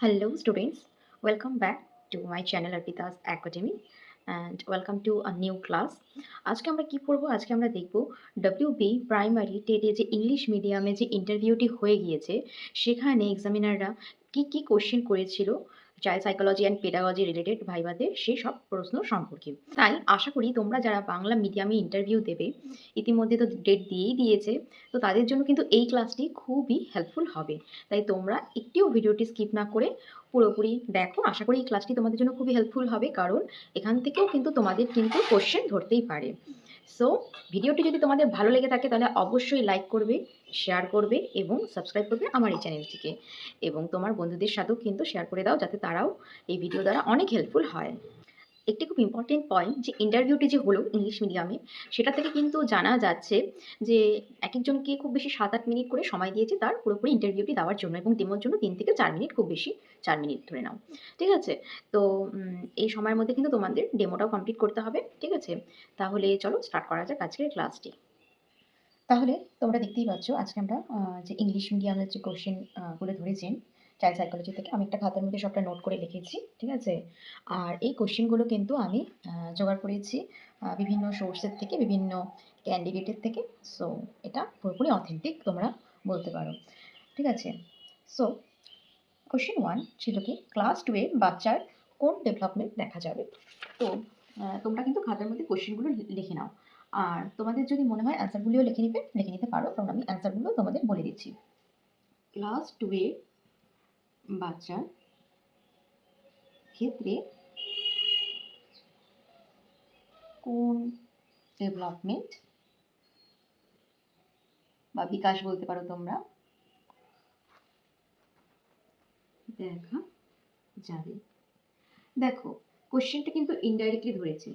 Hello, students. Welcome back to my channel Arpita's Academy and welcome to a new class. আজকে আমরা কি পড়বো? আজকে আমরা দেখব WB প্রাইমারি টেটে যে ইংলিশ মিডিয়ামে যে ইন্টারভিউটি হয়ে গিয়েছে সেখানে এক্সামিনাররা কি কি কোশ্চেন করেছিল child psychology and pedagogy related ভাইভাতে সেই সব প্রশ্ন সম্পর্কে। তাই আশা করি তোমরা যারা বাংলা মিডিয়ামে ইন্টারভিউ দেবে ইতিমধ্যে তো ডেট দিয়েই দিয়েছে, তো তাদের জন্য কিন্তু এই ক্লাসটি খুবই হেল্পফুল হবে। তাই তোমরা একটিও ভিডিওটি স্কিপ না করে পুরোপুরি দেখো। আশা করি এই ক্লাসটি তোমাদের জন্য খুবই হেল্পফুল হবে, কারণ এখান থেকেও কিন্তু তোমাদের কিন্তু কোশ্চেন ধরতেই পারে। সো ভিডিওটি যদি তোমাদের ভালো লেগে থাকে তাহলে অবশ্যই লাইক করবে, শেয়ার করবে এবং সাবস্ক্রাইব করবে আমার এই চ্যানেলটিকে, এবং তোমার বন্ধুদের সাথেও কিন্তু শেয়ার করে দাও যাতে তারাও এই ভিডিও দ্বারা অনেক হেল্পফুল হয়। একটি খুব ইম্পর্টেন্ট পয়েন্ট, যে ইন্টারভিউটি যে হলো ইংলিশ মিডিয়ামে, সেটা থেকে কিন্তু জানা যাচ্ছে যে একেকজনকে খুব বেশি ৭-৮ মিনিট করে সময় দিয়েছে তার পুরোপুরি ইন্টারভিউটি দেওয়ার জন্য, এবং ডেমোর জন্য ৩ থেকে ৪ মিনিট, খুব বেশি ৪ মিনিট ধরে নাও। ঠিক আছে? তো এই সময়ের মধ্যে কিন্তু তোমাদের ডেমোটাও কমপ্লিট করতে হবে। ঠিক আছে? তাহলে চলো স্টার্ট করা যাক আজকের ক্লাসটি। তাহলে তোমরা দেখতেই পাচ্ছ আজকে আমরা যে ইংলিশ মিডিয়ামের যে কোশ্চেন গুলো ধরেছেন চাইল্ড সাইকোলজি থেকে, আমি একটা খাতার মধ্যে সবটা নোট করে লিখেছি। ঠিক আছে? আর এই কোশ্চেনগুলো কিন্তু আমি জোগাড় করেছি বিভিন্ন সোর্সের থেকে, বিভিন্ন ক্যান্ডিডেটের থেকে। সো এটা পুরোপুরি অথেন্টিক তোমরা বলতে পারো। ঠিক আছে? সো কোশ্চেন 1 ছিল কি, ক্লাস 2 এর বাচ্চার কোন ডেভেলপমেন্ট দেখা যাবে? তো তোমরা কিন্তু খাতার মধ্যে কোশ্চেনগুলো লিখে নাও। আর তোমাদের যদি মনে হয় অ্যান্সারগুলিও লিখে নিতে পারো, কারণ আমি অ্যান্সারগুলো তোমাদের বলে দিচ্ছি। ক্লাস 2 এর বাচ্চার ক্ষেত্রে কোন ডেভেলপমেন্ট বা বিকাশ বলতে পারো তোমরা, দেখা যাবে। দেখো, কোশ্চেনটা কিন্তু ইনডাইরেক্টলি ধরেছে।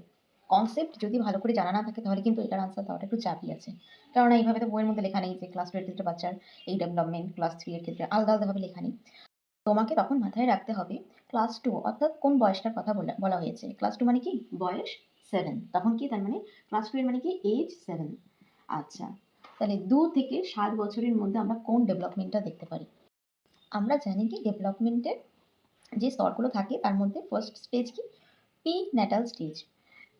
কনসেপ্ট যদি ভালো করে জানা না থাকে তাহলে কিন্তু এটার আনসার দেওয়াটা একটু চাপই আছে, কেননা এইভাবে তো বইয়ের মধ্যে লেখা নেই যে ক্লাস 2 এর ক্ষেত্রে বাচ্চার এই ডেভেলপমেন্ট, ক্লাস 3 এর ক্ষেত্রে আলাদা আলাদাভাবে লেখা নেই। তোমাকে তখন মাথায় রাখতে হবে ক্লাস 2 অর্থাৎ কোন বয়সটার কথা বলা হয়েছে। ক্লাস 2 মানে কি? বয়স 7। তখন কি তার মানে ক্লাস 2 এর মানে কি এজ 7। আচ্ছা, তাহলে 2 থেকে 7 বছরের মধ্যে আমরা কোন ডেভেলপমেন্টটা দেখতে পারি? আমরা জানি কি ডেভেলপমেন্টের যে স্তরগুলো থাকে তার মধ্যে ফার্স্ট স্টেজ কি? প্রি ন্যাটাল স্টেজ,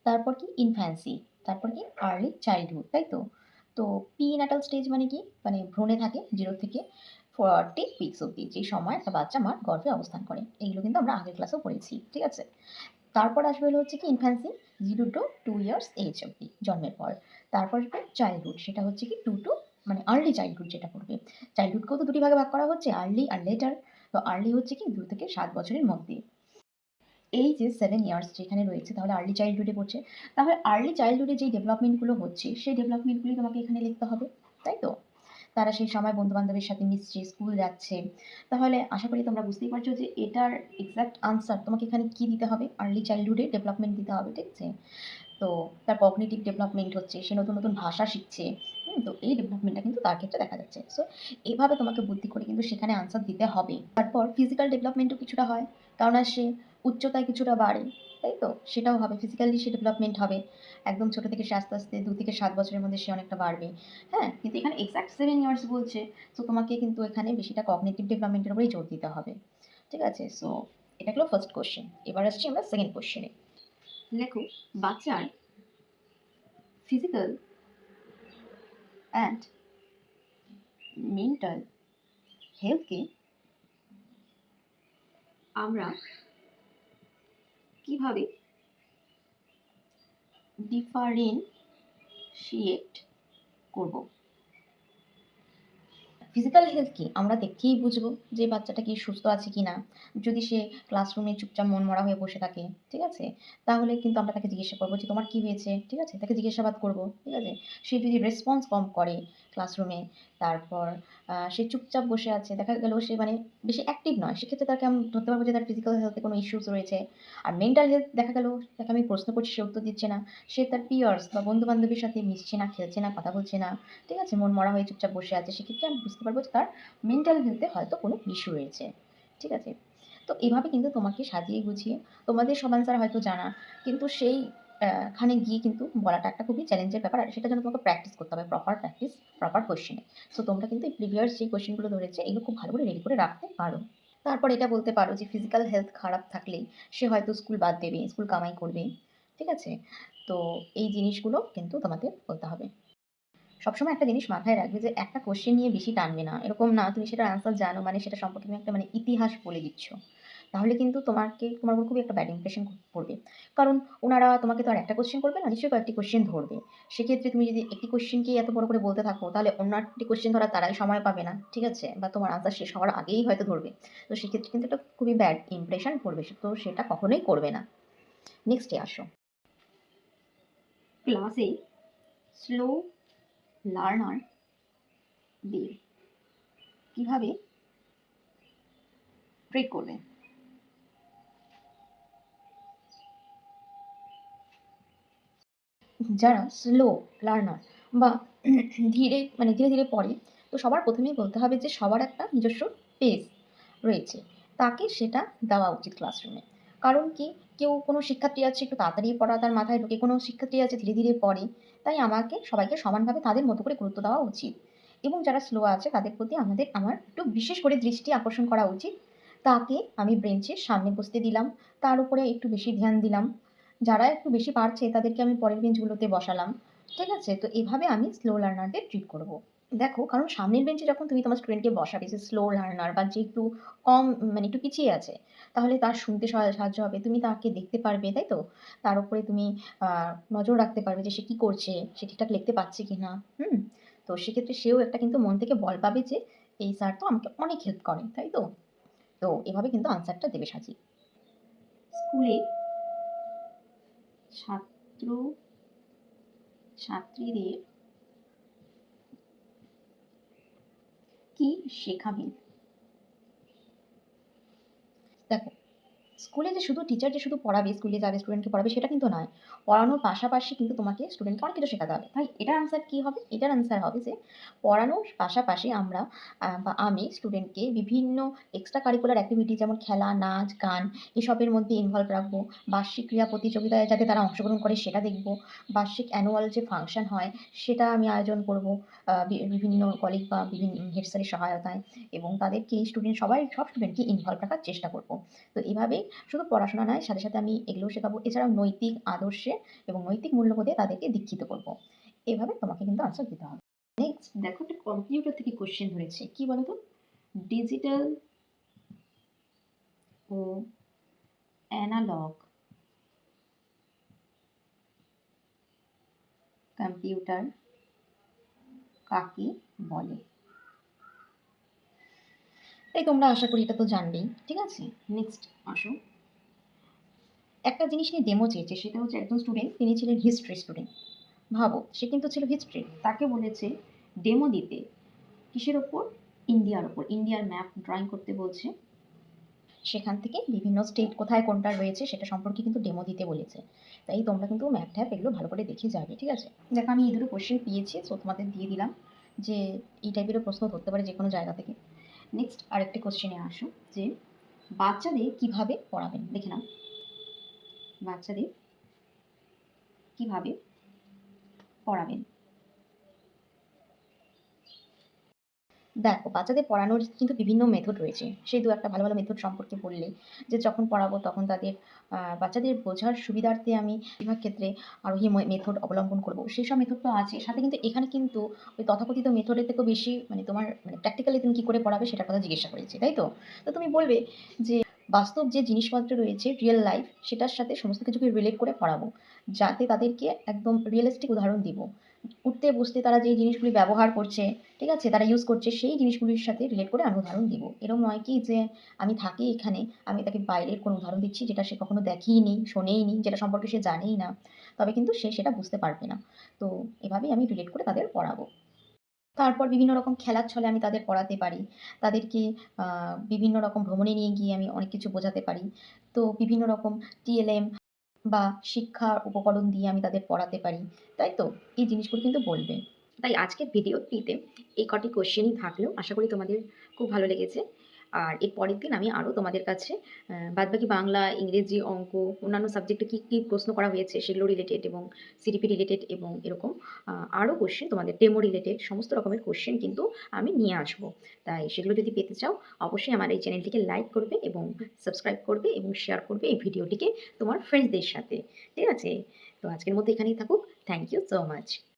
তারপর কি ইনফ্যান্সি, তারপর কি আর্লি চাইল্ডহুড, তাই তো? তো প্রি ন্যাটাল স্টেজ মানে কি? মানে ভ্রূণে থাকে 0 থেকে 40 উইকস অবধি, যে সময় একটা বাচ্চা মার গর্ভে অবস্থান করে। এইগুলো কিন্তু আমরা আগের ক্লাসেও পড়েছি। ঠিক আছে? তারপর আসবে হলো হচ্ছে কি ইনফ্যান্সি, 0 টু 2 ইয়ার্স এজ অবধি, জন্মের পর। তারপর আসবে চাইল্ডহুড, সেটা হচ্ছে কি 2 টু মানে আর্লি চাইল্ডহুড যেটা পড়বে। চাইল্ডহুডকেও তো দুটি ভাগে ভাগ করা হচ্ছে, আর্লি আর লেটার। তো আর্লি হচ্ছে কি 2 থেকে 7 বছরের মধ্যে। এই যে 7 ইয়ার্স যেখানে রয়েছে, তাহলে আর্লি চাইল্ডহুডে পড়ছে। তাহলে আর্লি চাইল্ডহুডে যেই ডেভেলপমেন্টগুলো হচ্ছে সেই ডেভেলপমেন্টগুলি তোমাকে এখানে লিখতে হবে, তাই তো? তারা সেই সময় বন্ধু-বান্ধবের সাথে মিশছে, স্কুল যাচ্ছে। তাহলে আশা করি তোমরা বুঝতেই পারছো যে এটার এক্সাক্ট আনসার তোমাকে এখানে কি দিতে হবে? আর্লি চাইল্ডহুডে ডেভেলপমেন্ট দিতে হবে। ঠিক আছে? তো তার কগনিটিভ ডেভেলপমেন্ট হচ্ছে, সে নতুন নতুন ভাষা শিখছে। তো এই ডেভেলপমেন্টটা কিন্তু তার ক্ষেত্রে দেখা যাচ্ছে। সো এভাবে তোমাকে বুদ্ধি করে কিন্তু সেখানে আনসার দিতে হবে। তারপর ফিজিক্যাল ডেভেলপমেন্টও কিছুটা হয়, কারণ সে উচ্চতায় কিছুটা বাড়ে, তাই তো? সেটাও হবে, ফিজিক্যালি সে ডেভেলপমেন্ট হবে। একদম ছোট থেকে সে আস্তে আস্তে 2 থেকে 7 বছরের মধ্যে সে অনেকটা বাড়বে। হ্যাঁ, কিন্তু এখানে এক্সাক্ট 7 ইয়ার্স বলছে। সো তোমাকে কিন্তু এখানে বেশিটা কগনিটিভ ডেভেলপমেন্টের উপরেই জোর দিতে হবে। ঠিক আছে? সো এটা হলো ফার্স্ট কোশ্চেন। এবার আসছি আমরা সেকেন্ড কোশ্চেনে। লেখো, বাচ্চার physical and mental হেলথকে আমরা কিভাবে ডিফারেন্সিয়েট করব? ফিজিক্যাল হেলথ কি? আমরা দেখেই বুঝবো যে বাচ্চাটা কি সুস্থ আছে কিনা। যদি সে ক্লাসরুমে চুপচাপ মনমরা হয়ে বসে থাকে, ঠিক আছে? তাহলে কিন্তু আমরা তাকে জিজ্ঞাসা করবো যে, "তোমার কি হয়েছে?" ঠিক আছে? তাকে জিজ্ঞাসাবাদ করবো, ঠিক আছে? সে যদি রেসপন্স কম করে ক্লাসরুমে, তারপর সে চুপচাপ বসে আছে, দেখা গেল সে মানে বেশি অ্যাক্টিভ নয়, সেক্ষেত্রে তাকে আমি ধরতে পারবো যে তার ফিজিক্যাল হেলথে কোনো ইস্যুস রয়েছে। আর মেন্টাল হেলথ, দেখা গেল তাকে আমি প্রশ্ন করছি, সে উত্তর দিচ্ছে না। সে তার পিয়ার্স বা বন্ধু-বান্ধবের সাথে মিশছে না, খেলছে না, কথা বলছে না। ঠিক আছে? মন মরা হয়ে চুপচাপ বসে আছে। সেক্ষেত্রে আমি বুঝতে পারবো যে তার মেন্টাল হেলথে হয়তো কোনো ইস্যু রয়েছে। ঠিক আছে? তো এভাবে কিন্তু তোমাকে সাজিয়ে গুছিয়ে, তোমাদের সব অ্যান্সার হয়তো জানা, কিন্তু সেই খানে গিয়ে কিন্তু বলাটা একটা খুবই চ্যালেঞ্জের ব্যাপার। আর সেটার জন্য তোমাকে প্র্যাকটিস করতে হবে, প্রপার প্র্যাকটিস, প্রপার কোয়েশ্চেনে। সো তোমরা কিন্তু এই প্রিভিয়াস যে কোয়েশ্চেনগুলো ধরেছে এগুলো খুব ভালো করে রেডি করে রাখতে পারো। তারপর এটা বলতে পারো যে ফিজিক্যাল হেলথ খারাপ থাকলেই সে হয়তো স্কুল বাদ দেবে, স্কুল কামাই করবে। ঠিক আছে? তো এই জিনিসগুলো কিন্তু তোমাদের বলতে হবে। সবসময় একটা জিনিস মাথায় রাখবে যে একটা কোশ্চেন নিয়ে বেশি টানবে না। এরকম না তুমি সেটার আনসার জানো মানে সেটা সম্পর্কে তুমি একটা ইতিহাস বলে দিচ্ছ। তাহলে কিন্তু তোমার উপর খুবই একটা ব্যাড ইমপ্রেশন পড়বে। কারণ ওনারা তোমাকে তো আর একটা কোশ্চেন করবে না, নিশ্চয়ই কয়েকটি কোশ্চেন ধরবে। সেক্ষেত্রে তুমি যদি একটি কোশ্চেনকেই এত বড় করে বলতে থাকো তাহলে অন্য একটি কোশ্চেন ধরার তারাই সময় পাবে না। ঠিক আছে? বা তোমার আনসার শেষ হওয়ার আগেই হয়তো ধরবে। তো সেক্ষেত্রে কিন্তু একটা খুবই ব্যাড ইমপ্রেশন পড়বে। তো সেটা কখনোই করবে না। নেক্সটে আসো। ক্লাসে স্লো লার্নারদের কিভাবে ট্রিট করবে? যারা স্লো লার্নার বা ধীরে ধীরে পড়ে, তো সবার প্রথমেই বলতে হবে যে সবার একটা নিজস্ব পেস রয়েছে, তাকে সেটা দেওয়া উচিত ক্লাসরুমে। কারণ কি, কেউ কোনো শিক্ষার্থী আছে একটু তাড়াতাড়ি পড়া তার মাথায় ঢোকে, কোনো শিক্ষার্থী আছে ধীরে ধীরে পড়ে। তাই আমাকে সবাইকে সমানভাবে তাদের মতো করে গুরুত্ব দেওয়া উচিত। এবং যারা স্লো আছে তাদের প্রতি আমার একটু বিশেষ করে দৃষ্টি আকর্ষণ করা উচিত। তাকে আমি বেঞ্চের সামনে বসতে দিলাম, তার উপরে একটু বেশি ধ্যান দিলাম। যারা একটু বেশি পারছে তাদেরকে আমি পরের বেঞ্চগুলোতে বসালাম। ঠিক আছে? তো এভাবে আমি স্লো লার্নারদের ট্রিট করব। দেখো, কারণ সামনের বেঞ্চে যখন তুমি তোমার স্টুডেন্টকে বসাবে, যে স্লো লার্নার বা যে একটু কম একটু পিছিয়ে আছে, তাহলে তার শুনতে সাহায্য হবে। তুমি তাকে দেখতে পারবে, তাই তো? তার উপরে তুমি নজর রাখতে পারবে যে সে কি করছে, সে ঠিকঠাক লিখতে পারছে কিনা। হুম? তো সেক্ষেত্রে সেও একটা কিন্তু মন থেকে বল পাবে যে এই স্যার তো আমাকে অনেক হেল্প করেন, তাই তো? তো এভাবে কিন্তু আনসারটা দেবে সাজিয়ে। স্কুলে ছাত্র ছাত্রীদের কি শেখাবেন? দেখো, স্কুলে যে শুধু টিচার যে শুধু পড়াবে, স্কুলে যাবে স্টুডেন্টকে পড়াবে সেটা কিন্তু নয়। পড়ানোর পাশাপাশি কিন্তু তোমাকে স্টুডেন্টকে অনেক কিছু শেখাতে হবে। তাই এটার আনসার কি হবে? এটার আনসার হবে যে পড়ানোর পাশাপাশি আমরা বা আমি স্টুডেন্টকে বিভিন্ন এক্সট্রা কারিকুলার অ্যাক্টিভিটি যেমন খেলা, নাচ, গান এসবের মধ্যে ইনভলভ রাখবো। বার্ষিক ক্রীড়া প্রতিযোগিতায় যাতে তারা অংশগ্রহণ করে সেটা দেখব। বার্ষিক অ্যানুয়াল যে ফাংশন হয় সেটা আমি আয়োজন করব বিভিন্ন কলিগ বা বিভিন্ন হেড স্যারের সহায়তায়, এবং তাদেরকে সব স্টুডেন্টকে ইনভলভ রাখার চেষ্টা করব। তো এভাবেই শুধু পড়াশোনা নয়, সাথে সাথে আমি এগুলোও শেখাবো। এছাড়াও নৈতিক আদর্শে এবং নৈতিক মূল্যবোধে তাদেরকে দীক্ষিত করব। এভাবে তোমাকে কিন্তু আনসার দিতে হবে। নেক্সট দেখো, একটা কম্পিউটার থেকে কোশ্চেন ধরেছে। কি বলো তো? ডিজিটাল ও অ্যানালগ কম্পিউটার কাকে বলে? তাই তোমরা আশা করি এটা তো জানবেই। ঠিক আছে? নেক্সট আসো। একটা জিনিস নিয়ে ডেমো চেয়েছে, সেটা হচ্ছে একজন স্টুডেন্ট, তিনি ছিলেন হিস্ট্রি স্টুডেন্ট। ভাবো, সে কিন্তু ছিল হিস্ট্রি, তাকে বলেছে ডেমো দিতে। কিসের ওপর? ইন্ডিয়ার ওপর। ইন্ডিয়ার ম্যাপ ড্রয়িং করতে বলছে। সেখান থেকে বিভিন্ন স্টেট কোথায় কোনটা রয়েছে সেটা সম্পর্কে কিন্তু ডেমো দিতে বলেছে। তাই তোমরা কিন্তু ম্যাপ ট্যাপ এগুলো ভালো করে দেখে যাবে। ঠিক আছে? দেখো, আমি এই দুটো কোশ্চেন পেয়েছি, সো তোমাদের দিয়ে দিলাম যে এই টাইপেরও প্রশ্ন ধরতে পারে যে কোনো জায়গা থেকে। নেক্সট আরেকটি কোশ্চেনে আসো, যে বাচ্চাদের কিভাবে পড়াবেন? দেখে নাও, বাচ্চাদের কিভাবে পড়াবেন? দেখো, বাচ্চাদের পড়ানোর কিন্তু বিভিন্ন মেথড রয়েছে। সেই দু একটা ভালো ভালো মেথড সম্পর্কে বললে, যে যখন পড়াবো তখন তাদের বাচ্চাদের বোঝার সুবিধার্থে আমি বেশিরভাগ ক্ষেত্রে আরোহী মেথড অবলম্বন করব। সেসব মেথড তো আছে, সাথে কিন্তু এখানে কিন্তু ওই তথাকথিত মেথডের থেকেও বেশি তোমার প্র্যাকটিক্যালি তুমি কী করে পড়াবে সেটার কথা জিজ্ঞাসা করেছি, তাই তো? তো তুমি বলবে যে বাস্তব যে জিনিসপত্র রয়েছে, রিয়েল লাইফ, সেটার সাথে সমস্ত কিছুকে রিলেট করে পড়াবো, যাতে তাদেরকে একদম রিয়েলিস্টিক উদাহরণ দিব। উঠতে বসতে তারা যে জিনিসগুলি ব্যবহার করছে, ঠিক আছে, তারা ইউজ করছে, সেই জিনিসগুলির সাথে রিলেট করে আমি উদাহরণ দিব। এরকম নয় কি যে আমি থাকি এখানে, আমি তাকে বাইরের কোনো উদাহরণ দিচ্ছি যেটা সে কখনো দেখেইনি, শোনেইনি, যেটা সম্পর্কে সে জানেই না। তবে কিন্তু সে সেটা বুঝতে পারবে না। তো এভাবেই আমি রিলেট করে তাদের পড়াবো। তারপর বিভিন্ন রকম খেলার ছলে আমি তাদের পড়াতে পারি। তাদেরকে বিভিন্ন রকম ভ্রমণে নিয়ে গিয়ে আমি অনেক কিছু বোঝাতে পারি। তো বিভিন্ন রকম টিএলএম বা শিক্ষার উপকরণ দিয়ে আমি তাদের পড়াতে পারি। তাই তো? এই জিনিসগুলো কিন্তু বলবে। তাই আজকের ভিডিওটিতে এই কটি কোশ্চেনই থাকলো। আশা করি তোমাদের খুব ভালো লেগেছে। আর এর পরের দিন আমি আরও তোমাদের কাছে বাদবাকি বাংলা, ইংরেজি, অঙ্ক, অন্যান্য সাবজেক্টে কী প্রশ্ন করা হয়েছে সেগুলো রিলেটেড এবং সিডিপি রিলেটেড এবং এরকম আরও কোয়েশ্চেন তোমাদের ডেমো রিলেটেড সমস্ত রকমের কোয়েশ্চেন কিন্তু আমি নিয়ে আসবো। তাই সেগুলো যদি পেতে চাও অবশ্যই আমার এই চ্যানেলটিকে লাইক করবে এবং সাবস্ক্রাইব করবে এবং শেয়ার করবে এই ভিডিওটিকে তোমার ফ্রেন্ডসদের সাথে। ঠিক আছে? তো আজকের মতো এখানেই থাকুক। Thank you so much.